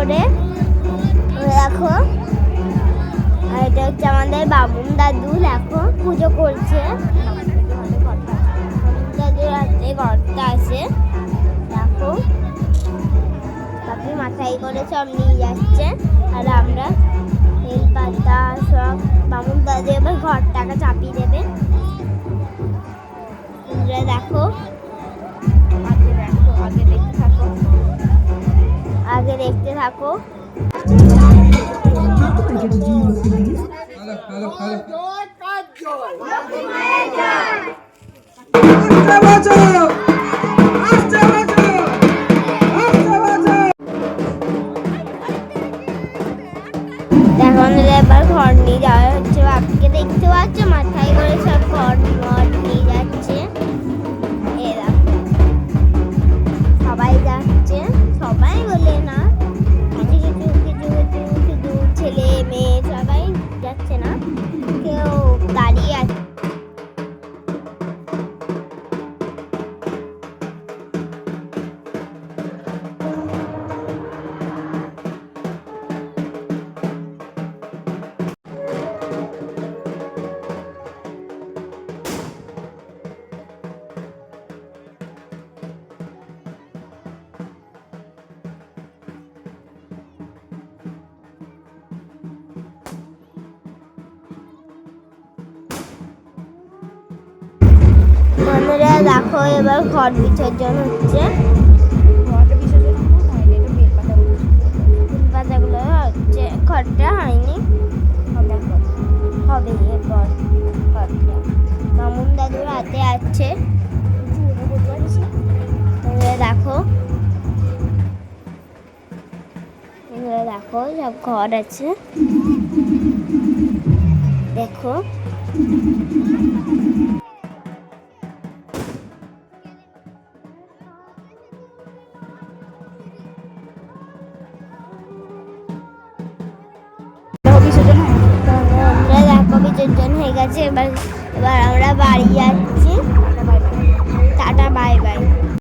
করে দেখো। আর এটা হচ্ছে আমাদের বামুন দাদু, দেখো পুজো করছে। দাদুর হাতে ঘরটা আছে, দেখো বাপি মাথায় করে সব নিয়ে যাচ্ছে। আর আমরা বেল পাতা সব, বামুন দাদু এবার ঘরটাকে চাপিয়ে দেবে। দেখো আগে দেখতে থাকো। এখন এবার ঘর নিয়ে যাওয়া হচ্ছে। বাপিকে দেখতে পাচ্ছ মাথায় করে সব ঘর নিয়ে যাচ্ছে। সবাই যাচ্ছে, সবাই বলে না, কিছু শুধু ছেলে মেয়ে সবাই যাচ্ছে না, কেউ দাঁড়িয়ে আছে। বন্ধুরা দেখো এবার ঘর বিসর্জন হচ্ছে। পাতাগুলো হচ্ছে, ঘরটা হয়নি, হবে এরপর ঘরটা মামুন দাদুর হাতে আছে। দেখো দেখো সব ঘর আছে, দেখো বিসর্জন হয়ে গেছে। এবার আমরা বাড়ি যাচ্ছি। Tata bye bye.